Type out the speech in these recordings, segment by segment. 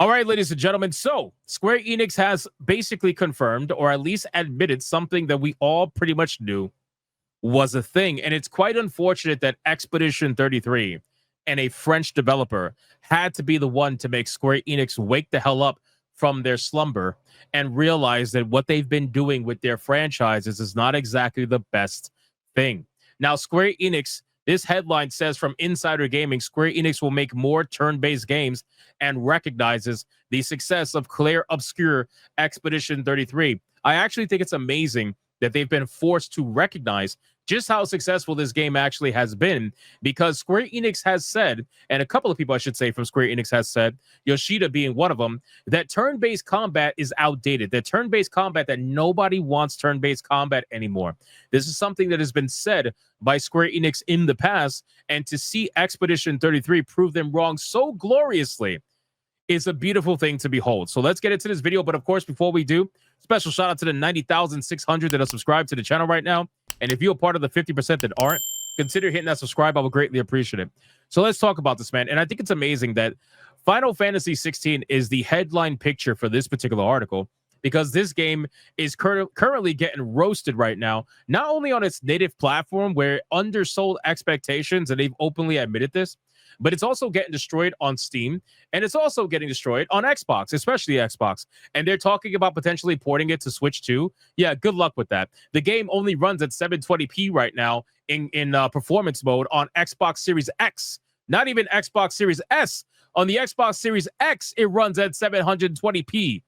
All right, ladies and gentlemen. So Square Enix has basically confirmed, or at least admitted, something that we all pretty much knew was a thing. And it's quite unfortunate that Expedition 33 and a French developer had to be the one to make Square Enix wake the hell up from their slumber and realize that what they've been doing with their franchises is not exactly the best thing. Now, Square Enix, this headline says from Insider Gaming, Square Enix will make more turn-based games and recognizes the success of Clair Obscur Expedition 33. I actually think it's amazing that they've been forced to recognize just how successful this game actually has been, because Square Enix has said, and a couple of people I should say from Square Enix has said, Yoshida being one of them, that turn-based combat is outdated. That turn-based combat, that nobody wants turn-based combat anymore. This is something that has been said by Square Enix in the past, and to see Expedition 33 prove them wrong so gloriously is a beautiful thing to behold. So let's get into this video. But of course, before we do, special shout out to the 90,600 that are subscribed to the channel right now. And if you're part of the 50% that aren't, consider hitting that subscribe. I would greatly appreciate it. So let's talk about this, man. And I think it's amazing that Final Fantasy 16 is the headline picture for this particular article, because this game is currently getting roasted right now, not only on its native platform where it undersold expectations, and they've openly admitted this, but it's also getting destroyed on Steam, and it's also getting destroyed on Xbox, especially Xbox. And they're talking about potentially porting it to Switch too. Yeah, good luck with that. The game only runs at 720p right now in performance mode on Xbox Series X, not even Xbox Series S. On the Xbox Series X, it runs at 720p.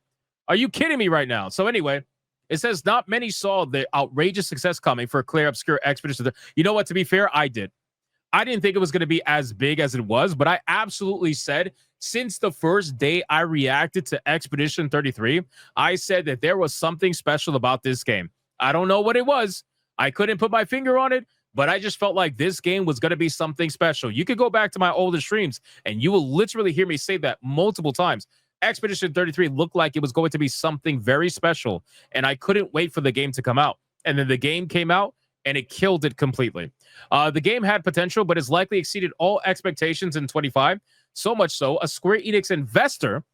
Are you kidding me right now? So anyway, it says not many saw the outrageous success coming for Clair Obscur Expedition. You know what? To be fair, I did. I didn't think it was going to be as big as it was, but I absolutely said since the first day I reacted to Expedition 33, I said that there was something special about this game. I don't know what it was. I couldn't put my finger on it, but I just felt like this game was going to be something special. You could go back to my older streams, and you will literally hear me say that multiple times. Expedition 33 looked like it was going to be something very special, and I couldn't wait for the game to come out. And then the game came out, and it killed it completely. The game had potential, but has likely exceeded all expectations in 25. So much so, a Square Enix investor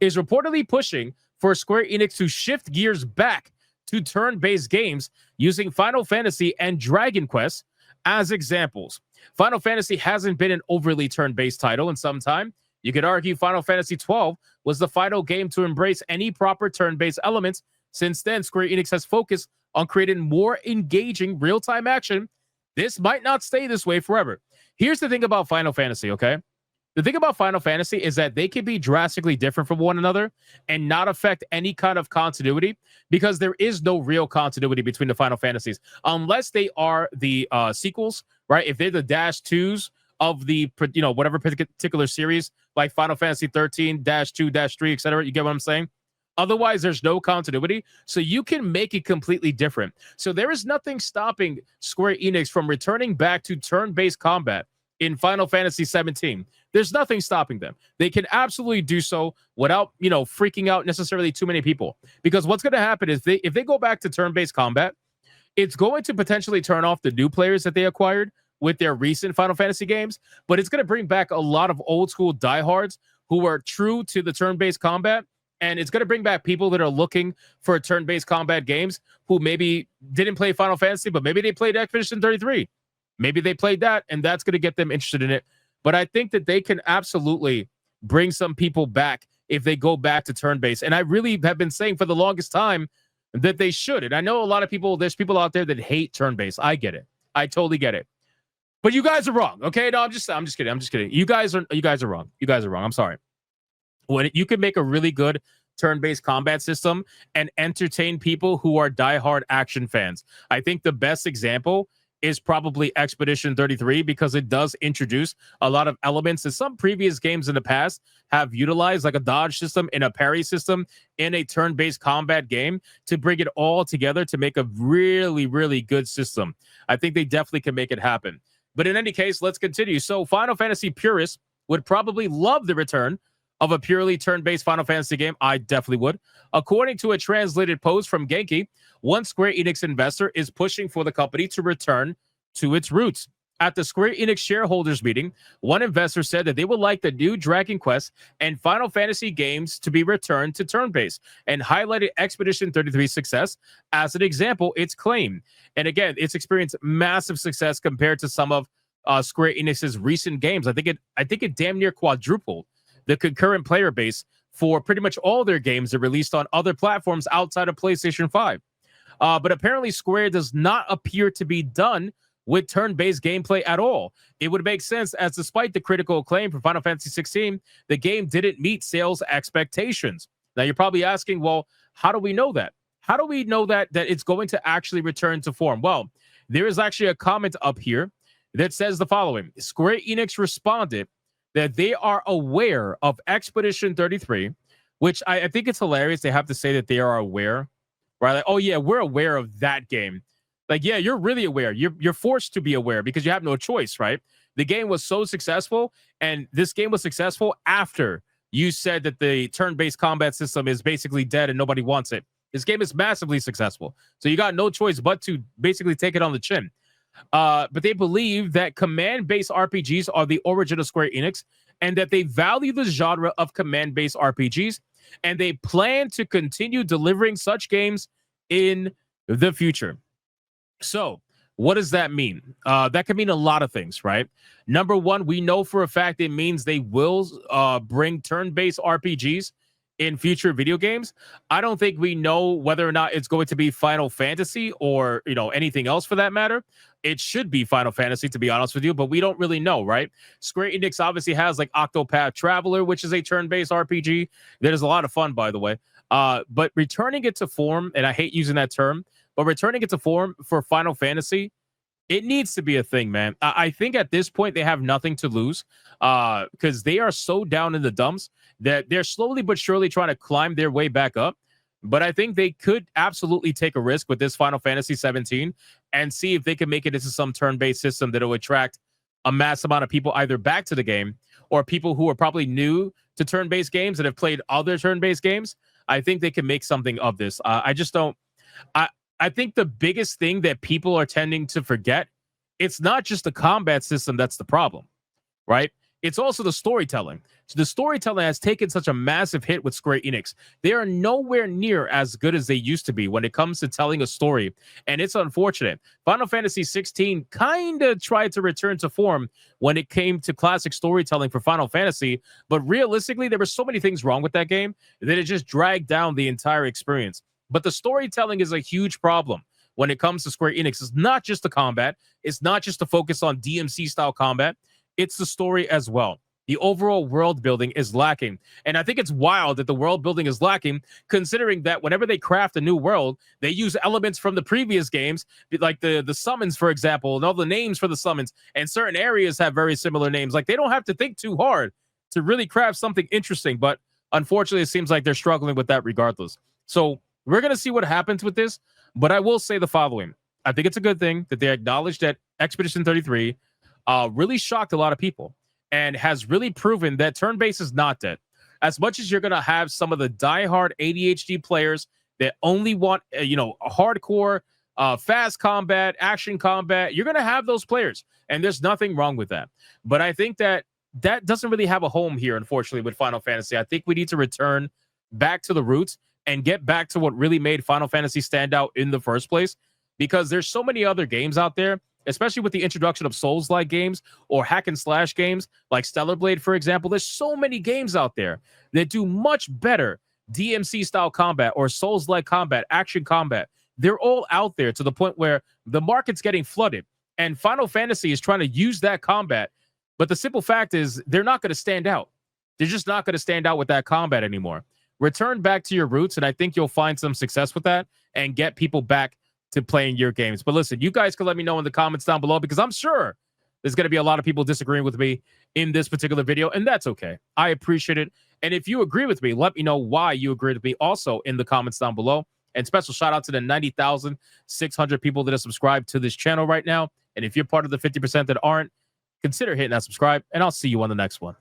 is reportedly pushing for Square Enix to shift gears back to turn-based games using Final Fantasy and Dragon Quest as examples. Final Fantasy hasn't been an overly turn-based title in some time. You could argue Final Fantasy 12 was the final game to embrace any proper turn-based elements. Since then, Square Enix has focused on creating more engaging real-time action. This might not stay this way forever. Here's the thing about Final Fantasy, okay? The thing about Final Fantasy is that they can be drastically different from one another and not affect any kind of continuity, because there is no real continuity between the Final Fantasies unless they are the sequels, right? If they're the dash twos of the, whatever particular series, like Final Fantasy 13, dash 2, dash 3, etc. You get what I'm saying? Otherwise, there's no continuity, so you can make it completely different. So there is nothing stopping Square Enix from returning back to turn-based combat in Final Fantasy 17. There's nothing stopping them. They can absolutely do so without, freaking out necessarily too many people. Because what's going to happen is if they go back to turn-based combat, it's going to potentially turn off the new players that they acquired with their recent Final Fantasy games, but it's going to bring back a lot of old-school diehards who are true to the turn-based combat. And it's going to bring back people that are looking for turn-based combat games who maybe didn't play Final Fantasy, but maybe they played Expedition 33. Maybe they played that, and that's going to get them interested in it. But I think that they can absolutely bring some people back if they go back to turn-based. And I really have been saying for the longest time that they should. And I know a lot of people, there's people out there that hate turn-based. I get it. I totally get it. But you guys are wrong, okay? No, I'm just kidding. You guys are wrong. You guys are wrong. I'm sorry. When you can make a really good turn-based combat system and entertain people who are diehard action fans. I think the best example is probably Expedition 33, because it does introduce a lot of elements that some previous games in the past have utilized, like a dodge system and a parry system in a turn-based combat game, to bring it all together to make a really, really good system. I think they definitely can make it happen. But in any case, let's continue. So Final Fantasy purists would probably love the return of a purely turn-based Final Fantasy game. I definitely would. According to a translated post from Genki, one Square Enix investor is pushing for the company to return to its roots. At the Square Enix shareholders meeting, one investor said that they would like the new Dragon Quest and Final Fantasy games to be returned to turn-based, and highlighted Expedition 33's success as an example. Its claim, and again, it's experienced massive success compared to some of Square Enix's recent games. I think it damn near quadrupled the concurrent player base for pretty much all their games that released on other platforms outside of PlayStation 5. But apparently, Square does not appear to be done with turn-based gameplay at all. It would make sense, as despite the critical acclaim for Final Fantasy 16, the game didn't meet sales expectations. Now, you're probably asking, well, how do we know that? How do we know that it's going to actually return to form? Well, there is actually a comment up here that says the following. Square Enix responded that they are aware of Expedition 33, which I think it's hilarious. They have to say that they are aware, right? Like, oh, yeah, we're aware of that game. Like, yeah, you're really aware. You're forced to be aware because you have no choice, right? The game was so successful, and this game was successful after you said that the turn-based combat system is basically dead and nobody wants it. This game is massively successful. So you got no choice but to basically take it on the chin. But they believe that command-based RPGs are the origin of Square Enix, and that they value the genre of command-based RPGs, and they plan to continue delivering such games in the future. So what does that mean? That can mean a lot of things, right? Number one, we know for a fact it means they will bring turn-based RPGs in future video games. I don't think we know whether or not it's going to be Final Fantasy or, anything else for that matter. It should be Final Fantasy, to be honest with you, but we don't really know, right? Square Enix obviously has like Octopath Traveler, which is a turn-based RPG. That is a lot of fun, by the way. But returning it to form, and I hate using that term, but returning it to form for Final Fantasy, it needs to be a thing, man. I think at this point they have nothing to lose because they are so down in the dumps that they're slowly but surely trying to climb their way back up. But I think they could absolutely take a risk with this Final Fantasy 17 and see if they can make it into some turn-based system that will attract a mass amount of people either back to the game or people who are probably new to turn-based games that have played other turn-based games. I think they can make something of this. I just don't. I think the biggest thing that people are tending to forget, it's not just the combat system that's the problem, right? It's also the storytelling. So the storytelling has taken such a massive hit with Square Enix. They are nowhere near as good as they used to be when it comes to telling a story, and it's unfortunate. Final Fantasy 16 kind of tried to return to form when it came to classic storytelling for Final Fantasy, but realistically, there were so many things wrong with that game that it just dragged down the entire experience. But the storytelling is a huge problem when it comes to Square Enix. It's not just the combat. It's not just the focus on DMC-style combat. It's the story as well. The overall world building is lacking. And I think it's wild that the world building is lacking, considering that whenever they craft a new world, they use elements from the previous games, like the summons, for example, and all the names for the summons. And certain areas have very similar names. Like, they don't have to think too hard to really craft something interesting. But unfortunately, it seems like they're struggling with that regardless. So we're going to see what happens with this, but I will say the following. I think it's a good thing that they acknowledge that Expedition 33 really shocked a lot of people and has really proven that turn-based is not dead. As much as you're going to have some of the diehard ADHD players that only want, a hardcore, fast combat, action combat, you're going to have those players, and there's nothing wrong with that. But I think that doesn't really have a home here, unfortunately, with Final Fantasy. I think we need to return back to the roots and get back to what really made Final Fantasy stand out in the first place, because there's so many other games out there, especially with the introduction of Souls-like games or hack and slash games like Stellar Blade, for example. There's so many games out there that do much better DMC-style combat or Souls-like combat, action combat. They're all out there to the point where the market's getting flooded, and Final Fantasy is trying to use that combat. But the simple fact is they're not going to stand out. They're just not going to stand out with that combat anymore. Return back to your roots, and I think you'll find some success with that and get people back to playing your games. But listen, you guys can let me know in the comments down below, because I'm sure there's going to be a lot of people disagreeing with me in this particular video, and that's okay. I appreciate it. And if you agree with me, let me know why you agree with me also in the comments down below. And special shout out to the 90,600 people that are subscribed to this channel right now. And if you're part of the 50% that aren't, consider hitting that subscribe, and I'll see you on the next one.